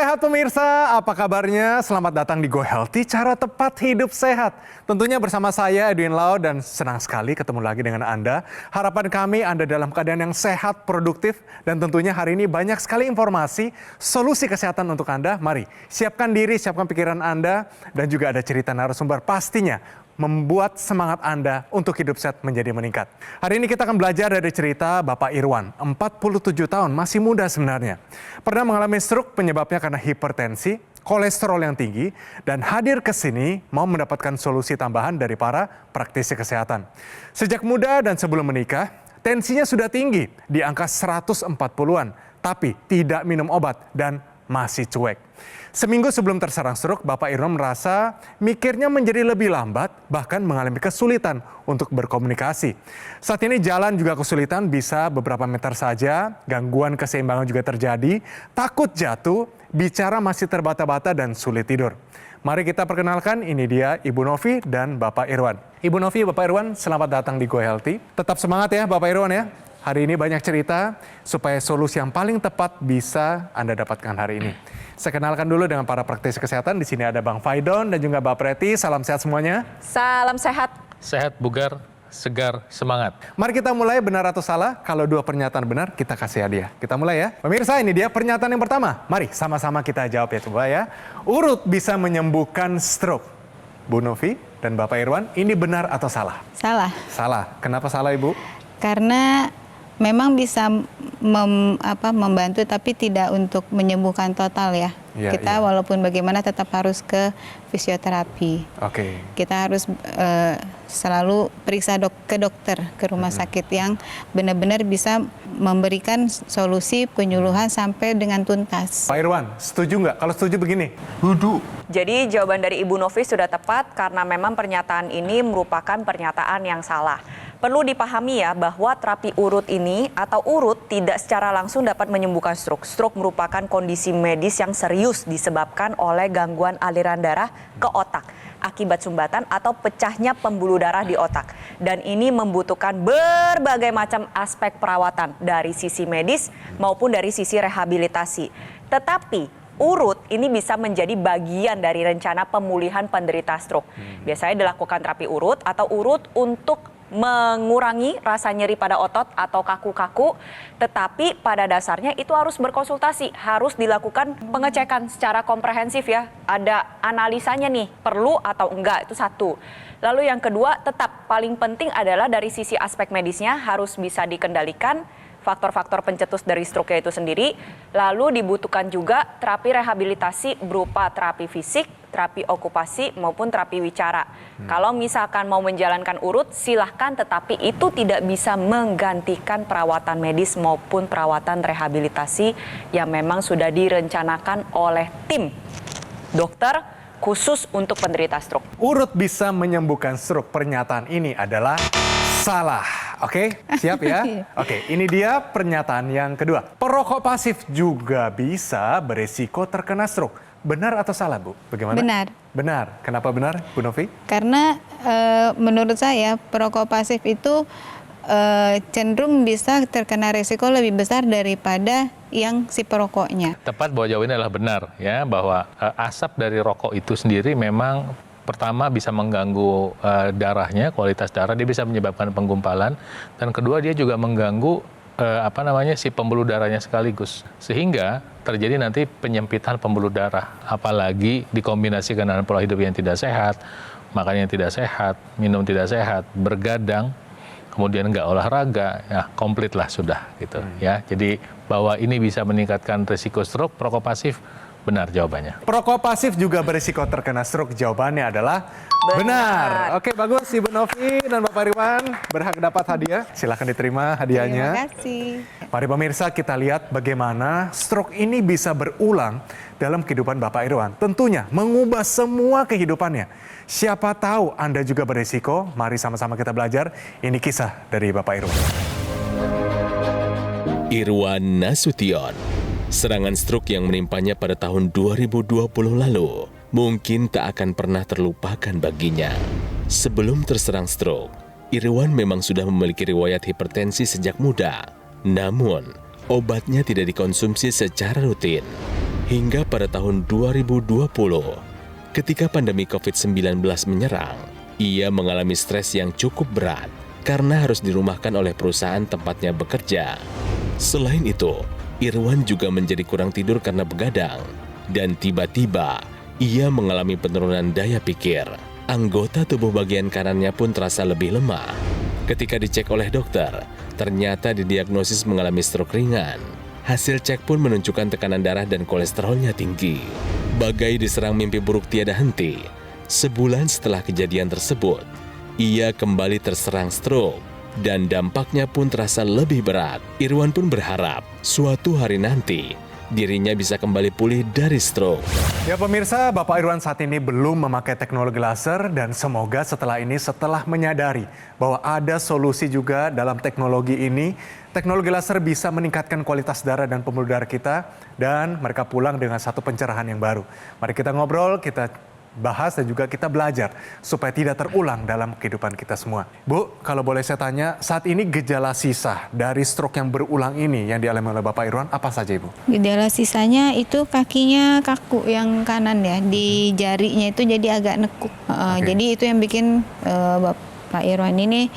sehat pemirsa, apa kabarnya? Selamat datang di Go Healthy, cara tepat hidup sehat. Tentunya bersama saya Edwin Lau dan senang sekali ketemu lagi dengan Anda. Harapan kami Anda dalam keadaan yang sehat, produktif, dan tentunya hari ini banyak sekali informasi, solusi kesehatan untuk Anda. Mari siapkan diri, siapkan pikiran Anda, dan juga ada cerita narasumber pastinya membuat semangat Anda untuk hidup sehat menjadi meningkat. Hari ini kita akan belajar dari cerita Bapak Irwan, 47 tahun, masih muda sebenarnya. Pernah mengalami stroke penyebabnya karena hipertensi, kolesterol yang tinggi, dan hadir ke sini mau mendapatkan solusi tambahan dari para praktisi kesehatan. Sejak muda dan sebelum menikah, tensinya sudah tinggi di angka 140-an, tapi tidak minum obat dan masih cuek. Seminggu sebelum terserang stroke, Bapak Irwan merasa mikirnya menjadi lebih lambat, bahkan mengalami kesulitan untuk berkomunikasi. Saat ini jalan juga kesulitan, bisa beberapa meter saja, gangguan keseimbangan juga terjadi, takut jatuh, bicara masih terbata-bata dan sulit tidur. Mari kita perkenalkan, ini dia Ibu Novi dan Bapak Irwan. Ibu Novi, Bapak Irwan, selamat datang di Go Healthy. Tetap semangat ya Bapak Irwan ya. Hari ini banyak cerita supaya solusi yang paling tepat bisa Anda dapatkan hari ini. Saya kenalkan dulu dengan para praktisi kesehatan. Di sini ada Bang Faidon dan juga Mbak Preti. Salam sehat semuanya. Salam sehat. Sehat, bugar, segar, semangat. Mari kita mulai, benar atau salah. Kalau dua pernyataan benar, kita kasih hadiah. Kita mulai ya. Pemirsa, ini dia pernyataan yang pertama. Mari sama-sama kita jawab ya coba ya. Urut bisa menyembuhkan stroke. Bu Novi dan Bapak Irwan, ini benar atau salah? Salah. Salah. Kenapa salah Ibu? Karena memang bisa membantu tapi tidak untuk menyembuhkan total ya. Kita walaupun bagaimana tetap harus ke fisioterapi. Oke. Kita harus selalu periksa ke dokter, ke rumah sakit yang benar-benar bisa memberikan solusi penyuluhan sampai dengan tuntas. Pak Irwan, setuju nggak? Kalau setuju begini. Jadi jawaban dari Ibu Novi sudah tepat karena memang pernyataan ini merupakan pernyataan yang salah. Perlu dipahami ya bahwa terapi urut ini atau urut tidak secara langsung dapat menyembuhkan stroke. Stroke merupakan kondisi medis yang serius disebabkan oleh gangguan aliran darah ke otak akibat sumbatan atau pecahnya pembuluh darah di otak. Dan ini membutuhkan berbagai macam aspek perawatan dari sisi medis maupun dari sisi rehabilitasi. Tetapi urut ini bisa menjadi bagian dari rencana pemulihan penderita stroke. Biasanya dilakukan terapi urut atau urut untuk mengurangi rasa nyeri pada otot atau kaku-kaku, tetapi pada dasarnya itu harus berkonsultasi, harus dilakukan pengecekan secara komprehensif ya. Ada analisanya nih, perlu atau enggak, itu satu. Lalu yang kedua, tetap paling penting adalah dari sisi aspek medisnya harus bisa dikendalikan, faktor-faktor pencetus dari stroke itu sendiri. Lalu dibutuhkan juga terapi rehabilitasi berupa terapi fisik, terapi okupasi maupun terapi wicara. Kalau misalkan mau menjalankan urut silahkan, tetapi itu tidak bisa menggantikan perawatan medis maupun perawatan rehabilitasi yang memang sudah direncanakan oleh tim dokter khusus untuk penderita stroke. Urut bisa menyembuhkan stroke. Pernyataan ini adalah salah. Oke, siap ya? Oke, ini dia pernyataan yang kedua. Perokok pasif juga bisa beresiko terkena stroke. Benar atau salah, Bu? Bagaimana? Benar. Benar. Kenapa benar, Bu Novi? Karena menurut saya perokok pasif itu cenderung bisa terkena risiko lebih besar daripada yang si perokoknya. Tepat bahwa jawabannya adalah benar ya, bahwa asap dari rokok itu sendiri memang pertama bisa mengganggu darahnya, kualitas darah, dia bisa menyebabkan penggumpalan, dan kedua dia juga mengganggu si pembuluh darahnya sekaligus, sehingga terjadi nanti penyempitan pembuluh darah, apalagi dikombinasikan dengan pola hidup yang tidak sehat, makan yang tidak sehat, minum tidak sehat, bergadang, kemudian nggak olahraga, ya komplit lah sudah gitu ya. Jadi bahwa ini bisa meningkatkan risiko stroke, perokok pasif, benar jawabannya. Perokok pasif juga berisiko terkena stroke. Jawabannya adalah benar. Oke, bagus Ibu Novi dan Bapak Irwan berhak dapat hadiah. Silakan diterima hadiahnya. Terima kasih. Mari pemirsa kita lihat bagaimana stroke ini bisa berulang dalam kehidupan Bapak Irwan. Tentunya mengubah semua kehidupannya. Siapa tahu Anda juga berisiko. Mari sama-sama kita belajar. Ini kisah dari Bapak Irwan. Irwan Nasution. Serangan stroke yang menimpanya pada tahun 2020 lalu mungkin tak akan pernah terlupakan baginya. Sebelum terserang stroke, Irwan memang sudah memiliki riwayat hipertensi sejak muda. Namun, obatnya tidak dikonsumsi secara rutin. Hingga pada tahun 2020, ketika pandemi COVID-19 menyerang, ia mengalami stres yang cukup berat karena harus dirumahkan oleh perusahaan tempatnya bekerja. Selain itu, Irwan juga menjadi kurang tidur karena begadang. Dan tiba-tiba, ia mengalami penurunan daya pikir. Anggota tubuh bagian kanannya pun terasa lebih lemah. Ketika dicek oleh dokter, ternyata didiagnosis mengalami stroke ringan. Hasil cek pun menunjukkan tekanan darah dan kolesterolnya tinggi. Bagai diserang mimpi buruk tiada henti, sebulan setelah kejadian tersebut, ia kembali terserang stroke dan dampaknya pun terasa lebih berat. Irwan pun berharap suatu hari nanti dirinya bisa kembali pulih dari stroke. Ya pemirsa, Bapak Irwan saat ini belum memakai teknologi laser dan semoga setelah menyadari bahwa ada solusi juga dalam teknologi ini. Teknologi laser bisa meningkatkan kualitas darah dan pembuluh darah kita dan mereka pulang dengan satu pencerahan yang baru. Mari kita ngobrol, kita bahas dan juga kita belajar supaya tidak terulang dalam kehidupan kita semua. Bu, kalau boleh saya tanya, saat ini gejala sisa dari stroke yang berulang ini yang dialami oleh Bapak Irwan apa saja, Ibu? Gejala sisanya itu kakinya kaku yang kanan ya, di jarinya itu jadi agak nekuk. Jadi itu yang bikin Bapak Irwan ini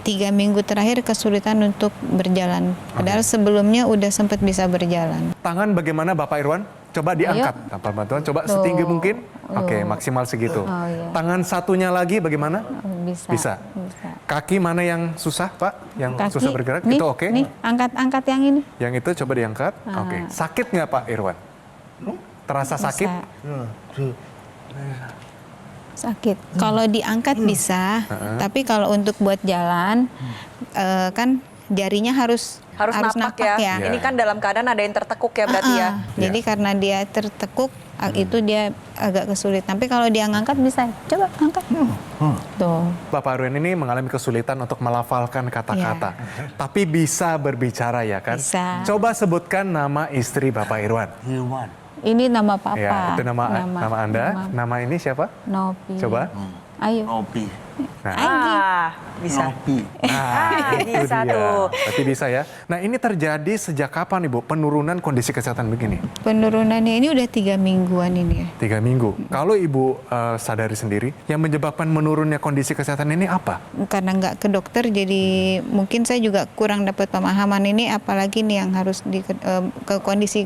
3 minggu terakhir kesulitan untuk berjalan. Padahal sebelumnya udah sempat bisa berjalan. Tangan bagaimana Bapak Irwan? Coba diangkat tanpa bantuan, coba setinggi mungkin. Oke, maksimal segitu. Iya. Tangan satunya lagi bagaimana? Bisa. Kaki mana yang susah, Pak? Yang Kaki, susah bergerak? nih, Itu oke? Nih, angkat yang ini. Yang itu coba diangkat. Oke. Sakit nggak Pak Irwan? Terasa sakit? Sakit. Kalau diangkat bisa, tapi kalau untuk buat jalan, kan jarinya harus napak ya. Iya. Ini kan dalam keadaan ada yang tertekuk ya berarti ya. Jadi karena dia tertekuk, itu dia agak kesulitan. Tapi kalau dia ngangkat bisa. Coba angkat. Tuh. Bapak Irwan ini mengalami kesulitan untuk melafalkan kata-kata. Tapi bisa berbicara ya kan? Bisa. Coba sebutkan nama istri Bapak Irwan. Irwan. Ini nama papa. Ya, itu nama Anda. Nama ini siapa? Nopi. Coba. Ayo. Nopi. Bisa. Nopi. Nah, itu Bisa dia. tuh. Berarti bisa ya. Nah, ini terjadi sejak kapan Ibu penurunan kondisi kesehatan begini? Penurunannya ini udah 3 mingguan ini ya. 3 minggu. Kalau Ibu sadari sendiri, yang menyebabkan menurunnya kondisi kesehatan ini apa? Karena nggak ke dokter, jadi mungkin saya juga kurang dapat pemahaman ini, apalagi nih yang harus ke kondisi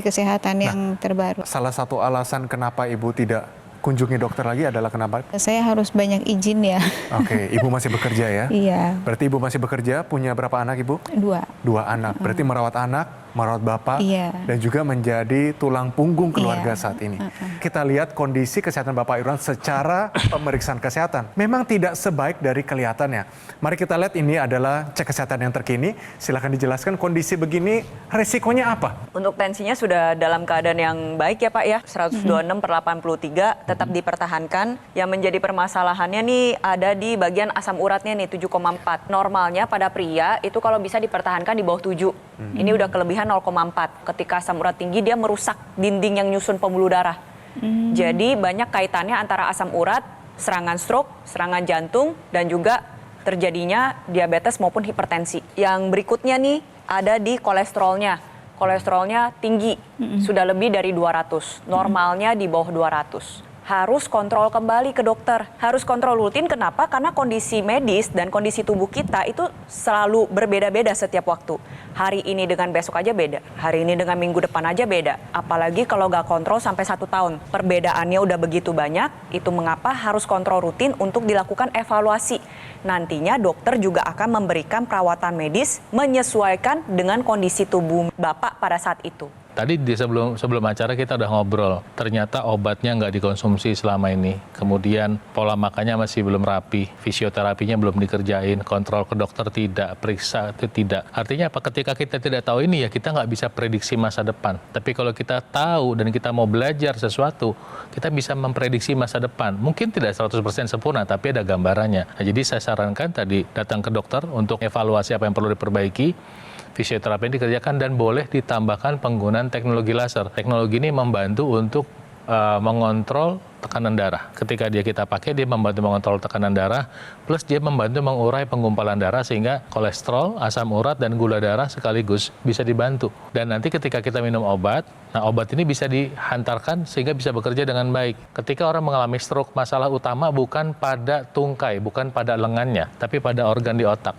kesehatan yang terbaru. Salah satu alasan kenapa Ibu tidak kunjungi dokter lagi adalah kenapa? Saya harus banyak izin ya. Oke, Ibu masih bekerja ya? Iya. Berarti Ibu masih bekerja, punya berapa anak Ibu? 2. 2 anak. Berarti merawat anak, merawat Bapak, Iya. dan juga menjadi tulang punggung keluarga Iya. saat ini. Kita lihat kondisi kesehatan Bapak Irwan secara pemeriksaan kesehatan. Memang tidak sebaik dari kelihatannya. Mari kita lihat ini adalah cek kesehatan yang terkini. Silahkan dijelaskan kondisi begini, resikonya apa? Untuk tensinya sudah dalam keadaan yang baik ya Pak ya. 126/83 tetap dipertahankan. Yang menjadi permasalahannya nih ada di bagian asam uratnya nih 7,4. Normalnya pada pria itu kalau bisa dipertahankan di bawah 7. Ini udah kelebihan 0,4. Ketika asam urat tinggi dia merusak dinding yang nyusun pembuluh darah. Jadi banyak kaitannya antara asam urat, serangan stroke, serangan jantung, dan juga terjadinya diabetes maupun hipertensi. Yang berikutnya nih ada di kolesterolnya. Kolesterolnya tinggi, sudah lebih dari 200. Normalnya di bawah 200. Harus kontrol kembali ke dokter. Harus kontrol rutin, kenapa? Karena kondisi medis dan kondisi tubuh kita itu selalu berbeda-beda setiap waktu. Hari ini dengan besok aja beda. Hari ini dengan minggu depan aja beda. Apalagi kalau nggak kontrol sampai 1 tahun. Perbedaannya udah begitu banyak, itu mengapa harus kontrol rutin untuk dilakukan evaluasi. Nantinya dokter juga akan memberikan perawatan medis menyesuaikan dengan kondisi tubuh Bapak pada saat itu. Tadi di sebelum acara kita udah ngobrol, ternyata obatnya nggak dikonsumsi selama ini. Kemudian pola makannya masih belum rapi, fisioterapinya belum dikerjain, kontrol ke dokter tidak, periksa itu tidak. Artinya apa? Ketika kita tidak tahu ini ya kita nggak bisa prediksi masa depan. Tapi kalau kita tahu dan kita mau belajar sesuatu, kita bisa memprediksi masa depan. Mungkin tidak 100% sempurna, tapi ada gambarannya. Nah, jadi saya sarankan tadi datang ke dokter untuk evaluasi apa yang perlu diperbaiki. Fisioterapi dikerjakan dan boleh ditambahkan penggunaan teknologi laser. Teknologi ini membantu untuk mengontrol tekanan darah. Ketika kita pakai, dia membantu mengontrol tekanan darah, plus dia membantu mengurai penggumpalan darah sehingga kolesterol, asam urat, dan gula darah sekaligus bisa dibantu. Dan nanti ketika kita minum obat, nah obat ini bisa dihantarkan sehingga bisa bekerja dengan baik. Ketika orang mengalami stroke, masalah utama bukan pada tungkai, bukan pada lengannya, tapi pada organ di otak.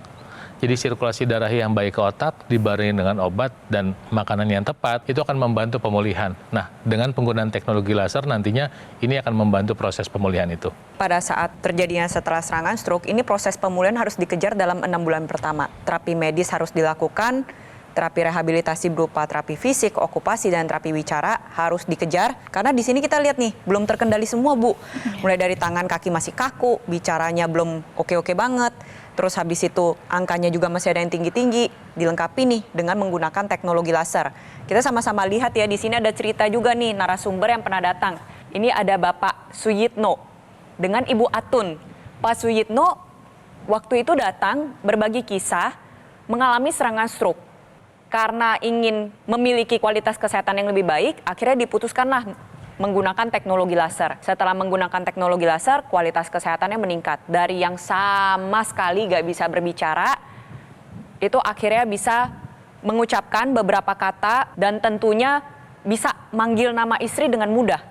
Jadi sirkulasi darah yang baik ke otak dibarengi dengan obat dan makanan yang tepat itu akan membantu pemulihan. Nah, dengan penggunaan teknologi laser nantinya ini akan membantu proses pemulihan itu. Pada saat terjadinya setelah serangan stroke, ini proses pemulihan harus dikejar dalam 6 bulan pertama. Terapi medis harus dilakukan, terapi rehabilitasi berupa terapi fisik, okupasi, dan terapi wicara harus dikejar. Karena di sini kita lihat nih, belum terkendali semua, Bu. Mulai dari tangan, kaki masih kaku, bicaranya belum oke-oke banget. Terus habis itu angkanya juga masih ada yang tinggi-tinggi, dilengkapi nih dengan menggunakan teknologi laser. Kita sama-sama lihat ya, di sini ada cerita juga nih narasumber yang pernah datang. Ini ada Bapak Suyitno dengan Ibu Atun. Pak Suyitno waktu itu datang berbagi kisah mengalami serangan stroke. Karena ingin memiliki kualitas kesehatan yang lebih baik, akhirnya diputuskanlah menggunakan teknologi laser. Setelah menggunakan teknologi laser, kualitas kesehatannya meningkat. Dari yang sama sekali gak bisa berbicara, itu akhirnya bisa mengucapkan beberapa kata dan tentunya bisa manggil nama istri dengan mudah.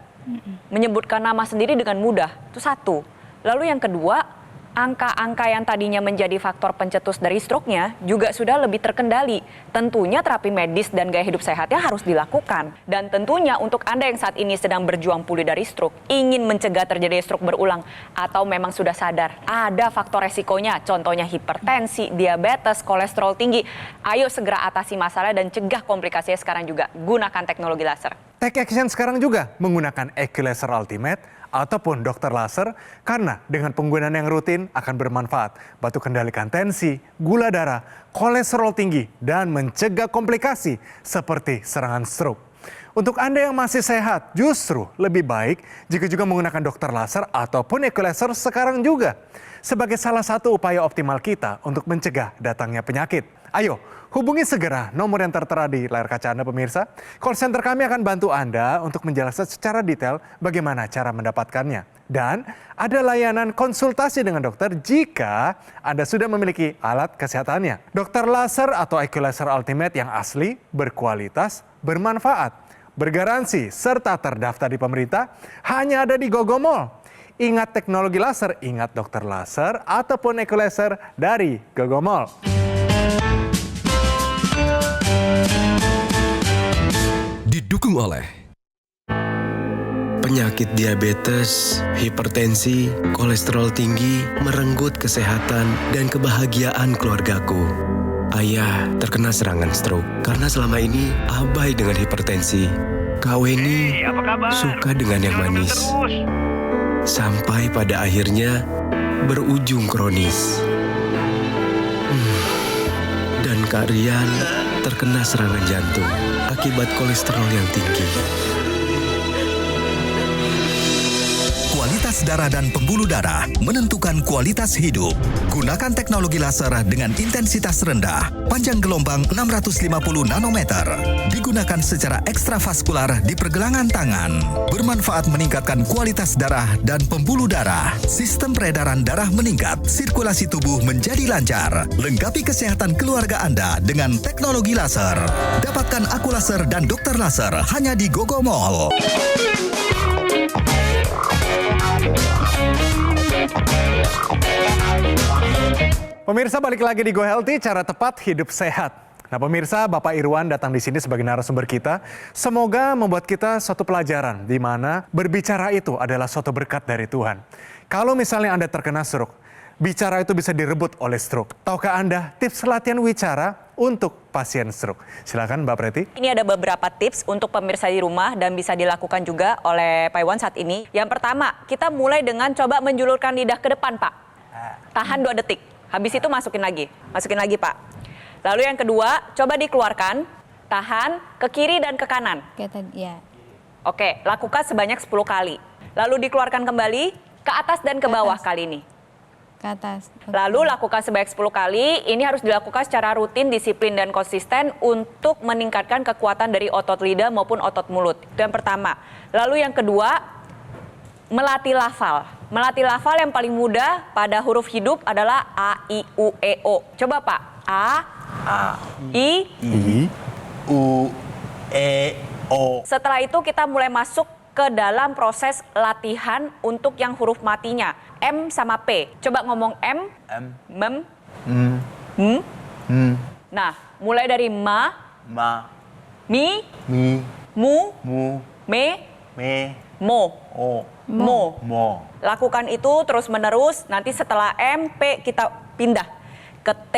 Menyebutkan nama sendiri dengan mudah, itu satu. Lalu yang kedua, angka-angka yang tadinya menjadi faktor pencetus dari stroke-nya juga sudah lebih terkendali. Tentunya terapi medis dan gaya hidup sehatnya harus dilakukan. Dan tentunya untuk Anda yang saat ini sedang berjuang pulih dari stroke, ingin mencegah terjadi stroke berulang, atau memang sudah sadar ada faktor resikonya, contohnya hipertensi, diabetes, kolesterol tinggi, ayo segera atasi masalah dan cegah komplikasinya sekarang juga. Gunakan teknologi laser. Take action sekarang juga menggunakan EQ-Laser Ultimate ataupun dokter laser karena dengan penggunaan yang rutin akan bermanfaat bantu kendalikan tensi, gula darah, kolesterol tinggi, dan mencegah komplikasi seperti serangan stroke. Untuk Anda yang masih sehat, justru lebih baik jika juga menggunakan dokter laser ataupun EQ-Laser sekarang juga sebagai salah satu upaya optimal kita untuk mencegah datangnya penyakit. Ayo, hubungi segera nomor yang tertera di layar kaca Anda pemirsa. Call center kami akan bantu Anda untuk menjelaskan secara detail bagaimana cara mendapatkannya. Dan ada layanan konsultasi dengan dokter jika Anda sudah memiliki alat kesehatannya. Dokter laser atau EQ-Laser Ultimate yang asli, berkualitas, bermanfaat, bergaransi, serta terdaftar di pemerintah hanya ada di Gogo Mall. Ingat teknologi laser, ingat dokter laser ataupun EQ-Laser dari Gogo Mall. Didukung oleh penyakit diabetes, hipertensi, kolesterol tinggi, merenggut kesehatan dan kebahagiaan keluargaku. Ayah terkena serangan stroke karena selama ini abai dengan hipertensi. Kak Weni suka dengan yang manis. Sampai pada akhirnya berujung kronis. Dan Kak Rian terkena serangan jantung akibat kolesterol yang tinggi. Kualitas darah dan pembuluh darah menentukan kualitas hidup. Gunakan teknologi laser dengan intensitas rendah, panjang gelombang 650 nanometer. Digunakan secara ekstravaskular di pergelangan tangan. Bermanfaat meningkatkan kualitas darah dan pembuluh darah. Sistem peredaran darah meningkat, sirkulasi tubuh menjadi lancar. Lengkapi kesehatan keluarga Anda dengan teknologi laser. Dapatkan aku laser dan dokter laser hanya di Gogo Mall. Pemirsa, balik lagi di Go Healthy, cara tepat hidup sehat. Nah pemirsa, Bapak Irwan datang di sini sebagai narasumber kita. Semoga membuat kita suatu pelajaran di mana berbicara itu adalah suatu berkat dari Tuhan. Kalau misalnya Anda terkena stroke, bicara itu bisa direbut oleh stroke. Tahukah Anda tips latihan wicara untuk pasien stroke? Silakan Mbak Preti. Ini ada beberapa tips untuk pemirsa di rumah dan bisa dilakukan juga oleh Pak Iwan saat ini. Yang pertama, kita mulai dengan coba menjulurkan lidah ke depan, Pak. Tahan 2 detik. Habis itu masukin lagi Pak. Lalu yang kedua, coba dikeluarkan, tahan ke kiri dan ke kanan. Ya. Oke, lakukan sebanyak 10 kali. Lalu dikeluarkan kembali ke atas dan ke bawah kali ini. Ke atas. Lalu lakukan sebanyak 10 kali. Ini harus dilakukan secara rutin, disiplin, dan konsisten untuk meningkatkan kekuatan dari otot lidah maupun otot mulut. Itu yang pertama. Lalu yang kedua, melatih lafal. Melatih lafal yang paling mudah pada huruf hidup adalah A, I, U, E, O. Coba Pak. A, I, U, E, O. Setelah itu kita mulai masuk ke dalam proses latihan untuk yang huruf matinya. M sama P. Coba ngomong M, mem, Nah, mulai dari ma, mi, mu, me, mo. Lakukan itu terus-menerus. Nanti setelah M, P kita pindah ke T,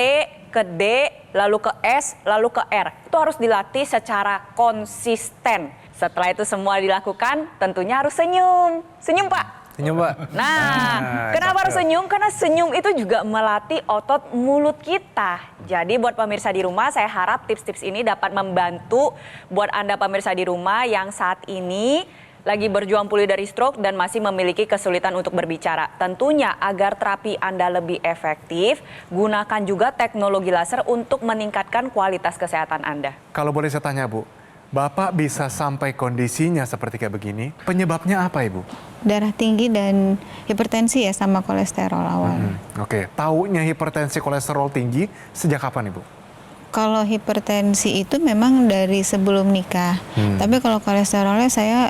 ke D, lalu ke S, lalu ke R. Itu harus dilatih secara konsisten. Setelah itu semua dilakukan, tentunya harus senyum. Senyum, Pak. Senyum, Mbak. Nah, kenapa harus senyum? Karena senyum itu juga melatih otot mulut kita. Jadi buat pemirsa di rumah, saya harap tips-tips ini dapat membantu buat Anda pemirsa di rumah yang saat ini lagi berjuang pulih dari stroke dan masih memiliki kesulitan untuk berbicara. Tentunya agar terapi Anda lebih efektif, gunakan juga teknologi laser untuk meningkatkan kualitas kesehatan Anda. Kalau boleh saya tanya, Bu, Bapak bisa sampai kondisinya seperti kayak begini, penyebabnya apa, Ibu? Darah tinggi dan hipertensi ya, sama kolesterol awal. Oke, taunya hipertensi kolesterol tinggi sejak kapan, Ibu? Kalau hipertensi itu memang dari sebelum nikah. Tapi kalau kolesterolnya saya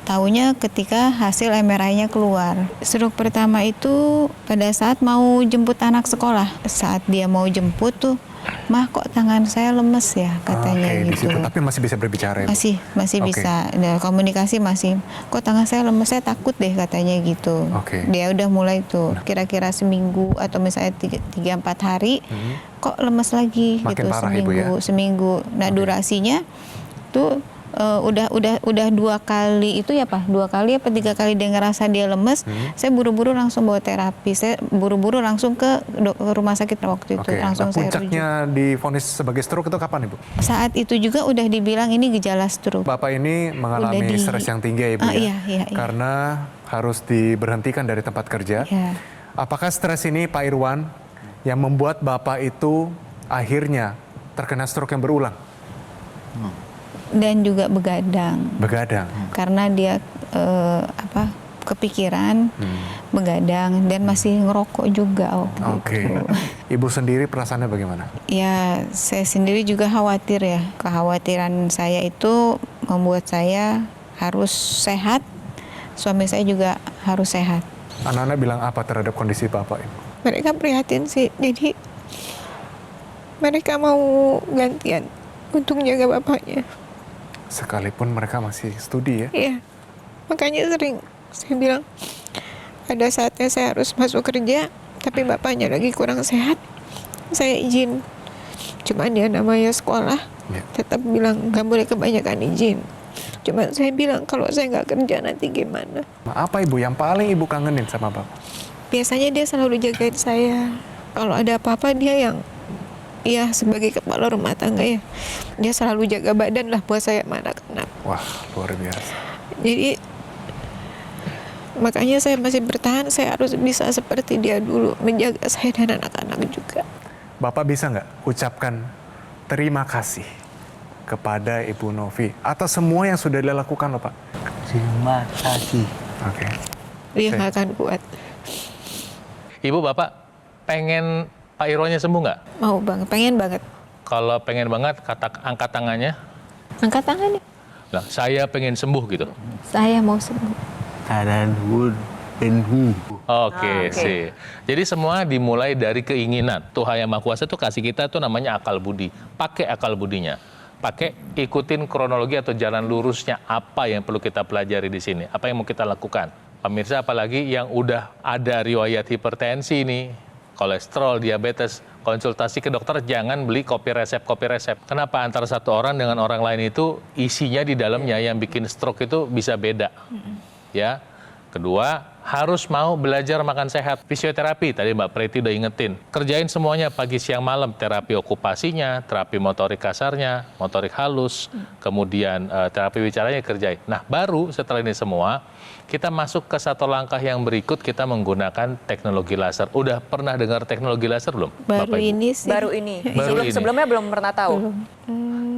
taunya ketika hasil MRI-nya keluar. Stroke pertama itu pada saat mau jemput anak sekolah. Saat dia mau jemput tuh, "Mah, kok tangan saya lemes ya?" katanya Oke, di gitu. situ. Tapi masih bisa berbicara, Ibu? Masih Oke. bisa. Nah, komunikasi masih. "Kok tangan saya lemes, saya takut deh," katanya gitu. Oke. Dia udah mulai tuh kira-kira seminggu atau misalnya 3-4 hari, kok lemes lagi Makin gitu parah, Ibu, ya? seminggu. Nah, durasinya tuh udah 2 kali itu ya Pak, 2 kali apa 3 kali dia ngerasa dia lemes, saya buru-buru langsung bawa terapi. Saya buru-buru langsung ke rumah sakit waktu itu. Oke, Langsung nah, saya rujuk. puncaknya divonis sebagai stroke itu kapan, Ibu? Saat itu juga udah dibilang ini gejala stroke. Bapak ini mengalami Udah stres yang tinggi ya, Ibu, ya? Iya. Karena harus diberhentikan dari tempat kerja. Iya. Apakah stres ini, Pak Irwan, yang membuat Bapak itu akhirnya terkena stroke yang berulang? Dan juga begadang. Begadang. Karena dia kepikiran, begadang, dan masih ngerokok juga waktu Oke. itu. Ibu sendiri perasaannya bagaimana? Ya, saya sendiri juga khawatir ya. Kekhawatiran saya itu membuat saya harus sehat, suami saya juga harus sehat. Anak-anak bilang apa terhadap kondisi Bapak, Ibu? Mereka prihatin sih, jadi mereka mau gantian untuk jaga bapaknya. Sekalipun mereka masih studi ya? Iya, makanya sering saya bilang ada saatnya saya harus masuk kerja, tapi bapaknya lagi kurang sehat, saya izin. Cuman dia namanya sekolah, tetap bilang nggak boleh kebanyakan izin. Cuman saya bilang kalau saya nggak kerja nanti gimana. Apa, Ibu yang paling Ibu kangenin sama Bapak? Biasanya dia selalu jagain saya. Kalau ada apa-apa dia yang sebagai kepala rumah tangga ya, dia selalu jaga badan lah buat saya sama anak-anak. Wah, luar biasa. Jadi makanya saya masih bertahan, saya harus bisa seperti dia dulu, menjaga saya dan anak-anak juga. Bapak bisa nggak ucapkan terima kasih kepada Ibu Novi atas semua yang sudah dilakukan loh, Pak? Terima kasih. Oke. Dia nggak akan kuat. Ibu, Bapak pengen Pak Irwannya sembuh nggak? Mau banget, pengen banget. Kalau pengen banget, angkat tangannya. Angkat tangannya. Nah, saya pengen sembuh gitu. Saya mau sembuh. Kanan hud, penhu. Oke, sih. Jadi semua dimulai dari keinginan. Tuhan Yang Maha Kuasa tuh kasih kita tuh namanya akal budi. Pakai akal budinya. Pakai ikutin kronologi atau jalan lurusnya apa yang perlu kita pelajari di sini. Apa yang mau kita lakukan. Pemirsa apalagi yang udah ada riwayat hipertensi nih, kolesterol, diabetes, konsultasi ke dokter jangan beli kopi resep. Kenapa? Antara satu orang dengan orang lain itu isinya di dalamnya yang bikin stroke itu bisa beda. Ya. Kedua, harus mau belajar makan sehat. Fisioterapi, tadi Mbak Preti udah ingetin. Kerjain semuanya pagi, siang, malam. Terapi okupasinya, terapi motorik kasarnya, motorik halus, kemudian terapi bicaranya kerjain. Nah, baru setelah ini semua, kita masuk ke satu langkah yang berikut, kita menggunakan teknologi laser. Udah pernah dengar teknologi laser belum? Baru Bapak, Ibu? ini sih. Baru ini. Baru ini. Sebelumnya belum pernah tahu.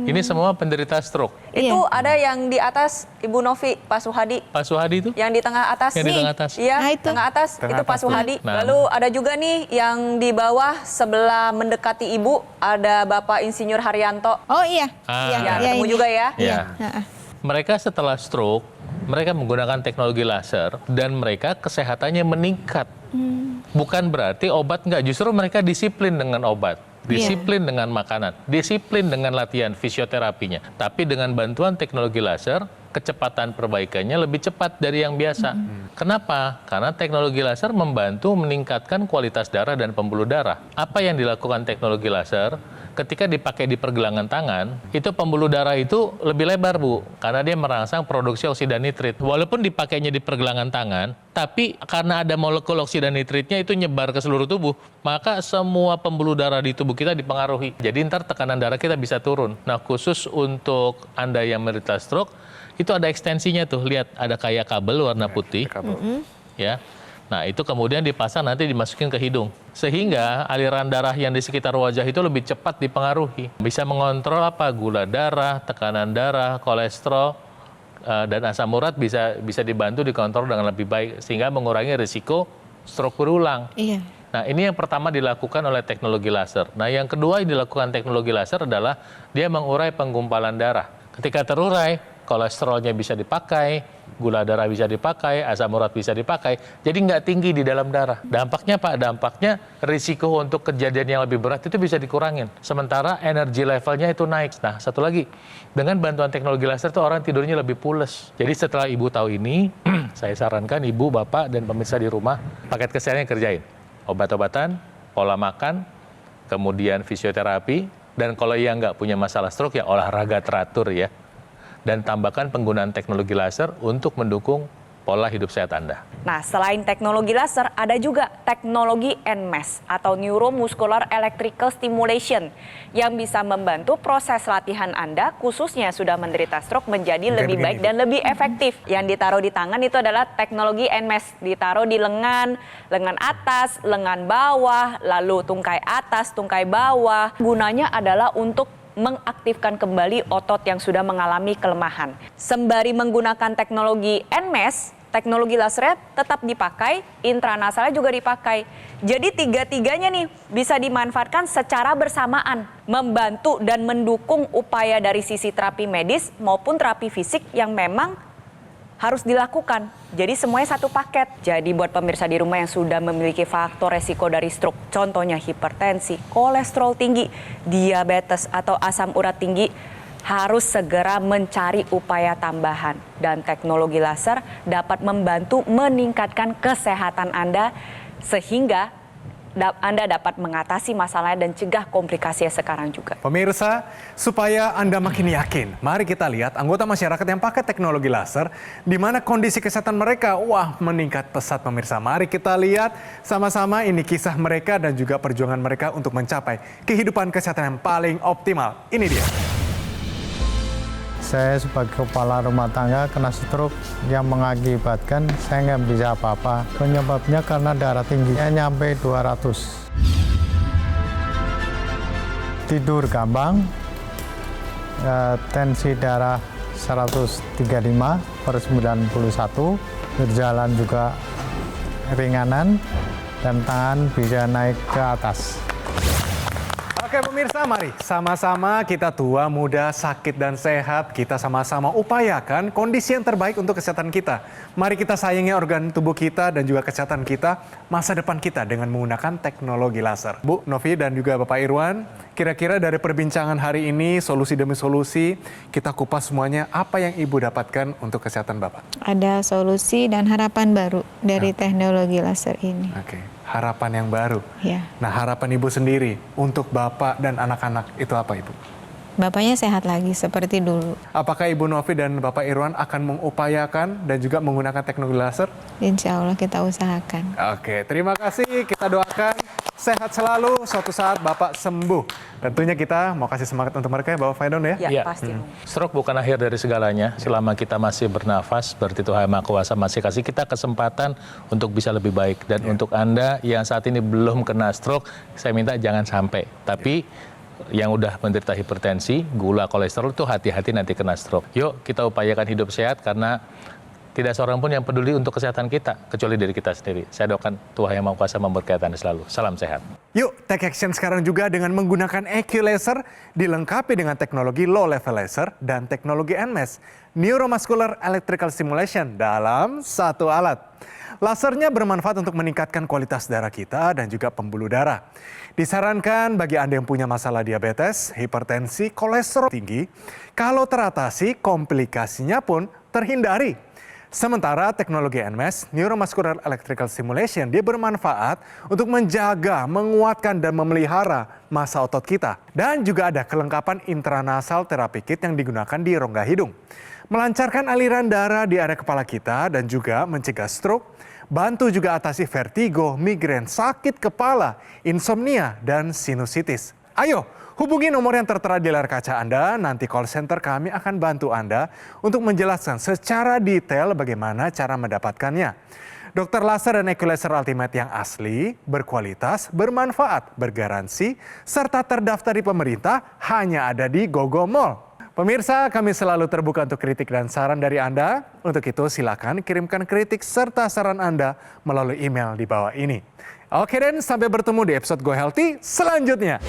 Ini semua penderita stroke. Itu Iya. ada yang di atas Ibu Novi, Pak Suhadi. Pak Suhadi itu? Yang di tengah atas. Yang di tengah atas. Iya, Nah, itu. tengah atas. Tengah itu Pak atas. Suhadi. Nah. Lalu ada juga nih yang di bawah sebelah mendekati Ibu ada Bapak Insinyur Haryanto. Oh iya. Ah. Iya, Ya, iya, ketemu ini. juga ya. Ya. Heeh. Mereka setelah stroke, mereka menggunakan teknologi laser dan mereka kesehatannya meningkat. Bukan berarti obat nggak, justru mereka disiplin dengan obat. Disiplin dengan makanan, disiplin dengan latihan fisioterapinya. Tapi dengan bantuan teknologi laser, kecepatan perbaikannya lebih cepat dari yang biasa. Kenapa? Karena teknologi laser membantu meningkatkan kualitas darah dan pembuluh darah. Apa yang dilakukan teknologi laser? Ketika dipakai di pergelangan tangan, itu pembuluh darah itu lebih lebar, Bu. Karena dia merangsang produksi oksida nitrit. Walaupun dipakainya di pergelangan tangan, tapi karena ada molekul oksida nitritnya itu nyebar ke seluruh tubuh, maka semua pembuluh darah di tubuh kita dipengaruhi. Jadi ntar tekanan darah kita bisa turun. Nah, khusus untuk Anda yang menderita stroke, itu ada ekstensinya tuh. Lihat, ada kayak kabel warna putih. Ya. Nah, itu kemudian dipasang, nanti dimasukin ke hidung. Sehingga aliran darah yang di sekitar wajah itu lebih cepat dipengaruhi. Bisa mengontrol apa? Gula darah, tekanan darah, kolesterol, dan asam urat bisa dibantu dikontrol dengan lebih baik. Sehingga mengurangi risiko stroke berulang. Iya. Nah, ini yang pertama dilakukan oleh teknologi laser. Nah, yang kedua yang dilakukan teknologi laser adalah dia mengurai penggumpalan darah. Ketika terurai, kolesterolnya bisa dipakai, gula darah bisa dipakai, asam urat bisa dipakai, jadi nggak tinggi di dalam darah. Dampaknya Pak, dampaknya risiko untuk kejadian yang lebih berat itu bisa dikurangin. Sementara energi levelnya itu naik. Nah, satu lagi, dengan bantuan teknologi laser itu orang tidurnya lebih pules. Jadi setelah Ibu tahu ini, saya sarankan Ibu, Bapak, dan pemirsa di rumah, paket kesehatannya kerjain. Obat-obatan, pola makan, kemudian fisioterapi, dan kalau yang nggak punya masalah stroke ya olahraga teratur ya. Dan tambahkan penggunaan teknologi laser untuk mendukung pola hidup sehat Anda. Nah, selain teknologi laser, ada juga teknologi NMES atau Neuromuscular Electrical Stimulation yang bisa membantu proses latihan Anda, khususnya sudah menderita stroke, menjadi lebih baik dan lebih efektif. Yang ditaruh di tangan itu adalah teknologi NMES, ditaruh di lengan atas, lengan bawah, lalu tungkai atas, tungkai bawah. Gunanya adalah untuk mengaktifkan kembali otot yang sudah mengalami kelemahan. Sembari menggunakan teknologi NMES, teknologi lasernya tetap dipakai, intranasalnya juga dipakai. Jadi tiga-tiganya nih bisa dimanfaatkan secara bersamaan, membantu dan mendukung upaya dari sisi terapi medis maupun terapi fisik yang memang harus dilakukan. Jadi semuanya satu paket. Jadi buat pemirsa di rumah yang sudah memiliki faktor resiko dari stroke, contohnya hipertensi, kolesterol tinggi, diabetes atau asam urat tinggi, harus segera mencari upaya tambahan. Dan teknologi laser dapat membantu meningkatkan kesehatan Anda sehingga Anda dapat mengatasi masalahnya dan cegah komplikasinya sekarang juga. Pemirsa, supaya Anda makin yakin, mari kita lihat anggota masyarakat yang pakai teknologi laser, di mana kondisi kesehatan mereka, wah, meningkat pesat pemirsa. Mari kita lihat sama-sama ini kisah mereka dan juga perjuangan mereka untuk mencapai kehidupan kesehatan yang paling optimal. Ini dia. Saya sebagai kepala rumah tangga kena stroke yang mengakibatkan saya nggak bisa apa-apa. Penyebabnya karena darah tingginya nyampe 200. Tidur gampang, tensi darah 135/91, berjalan juga ringanan, dan tangan bisa naik ke atas. Oke pemirsa, mari sama-sama kita tua, muda, sakit dan sehat. Kita sama-sama upayakan kondisi yang terbaik untuk kesehatan kita. Mari kita sayangi organ tubuh kita dan juga kesehatan kita, masa depan kita dengan menggunakan teknologi laser. Bu Novi dan juga Bapak Irwan, kira-kira dari perbincangan hari ini, solusi demi solusi, kita kupas semuanya, apa yang Ibu dapatkan untuk kesehatan Bapak? Ada solusi dan harapan baru dari teknologi laser ini. Oke, harapan yang baru. Ya. Nah, harapan Ibu sendiri untuk Bapak dan anak-anak itu apa, Ibu? bapaknya sehat lagi seperti dulu. Apakah Ibu Novi dan Bapak Irwan akan mengupayakan dan juga menggunakan teknologi laser? Insya Allah kita usahakan. Oke, terima kasih. Kita doakan sehat selalu. Suatu saat Bapak sembuh. Tentunya kita mau kasih semangat untuk mereka ya, Bapak Faidon ya. Ya, pasti. Stroke bukan akhir dari segalanya. Selama kita masih bernafas, berarti Tuhan Yang Maha Kuasa masih kasih kita kesempatan untuk bisa lebih baik. Dan untuk Anda yang saat ini belum kena stroke, saya minta jangan sampai. Tapi yang udah menderita hipertensi, gula, kolesterol itu hati-hati nanti kena stroke. Yuk kita upayakan hidup sehat karena tidak seorang pun yang peduli untuk kesehatan kita, kecuali diri kita sendiri. Saya doakan Tuhan Yang Maha Kuasa memberkati Anda selalu. Salam sehat. Yuk, take action sekarang juga dengan menggunakan EQ Laser, dilengkapi dengan teknologi low level laser dan teknologi NMES, Neuromuscular Electrical Stimulation dalam satu alat. Lasernya bermanfaat untuk meningkatkan kualitas darah kita dan juga pembuluh darah. Disarankan bagi Anda yang punya masalah diabetes, hipertensi, kolesterol tinggi, kalau teratasi, komplikasinya pun terhindari. Sementara teknologi NMES, Neuromuscular Electrical Stimulation, dia bermanfaat untuk menjaga, menguatkan, dan memelihara massa otot kita. Dan juga ada kelengkapan intranasal therapy kit yang digunakan di rongga hidung. Melancarkan aliran darah di area kepala kita dan juga mencegah stroke, bantu juga atasi vertigo, migrain, sakit kepala, insomnia, dan sinusitis. Ayo, hubungi nomor yang tertera di layar kaca Anda, nanti call center kami akan bantu Anda untuk menjelaskan secara detail bagaimana cara mendapatkannya. Dokter laser dan EQ Laser Ultimate yang asli, berkualitas, bermanfaat, bergaransi, serta terdaftar di pemerintah hanya ada di Gogo Mall. Pemirsa, kami selalu terbuka untuk kritik dan saran dari Anda. Untuk itu silakan kirimkan kritik serta saran Anda melalui email di bawah ini. Oke dan sampai bertemu di episode Go Healthy selanjutnya.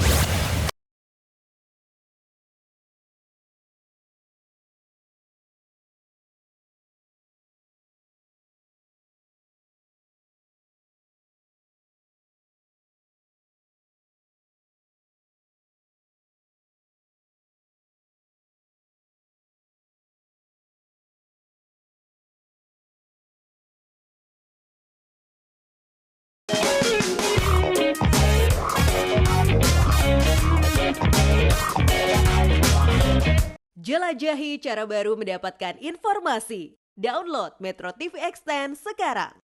Jelajahi cara baru mendapatkan informasi. Download Metro TV Extend sekarang.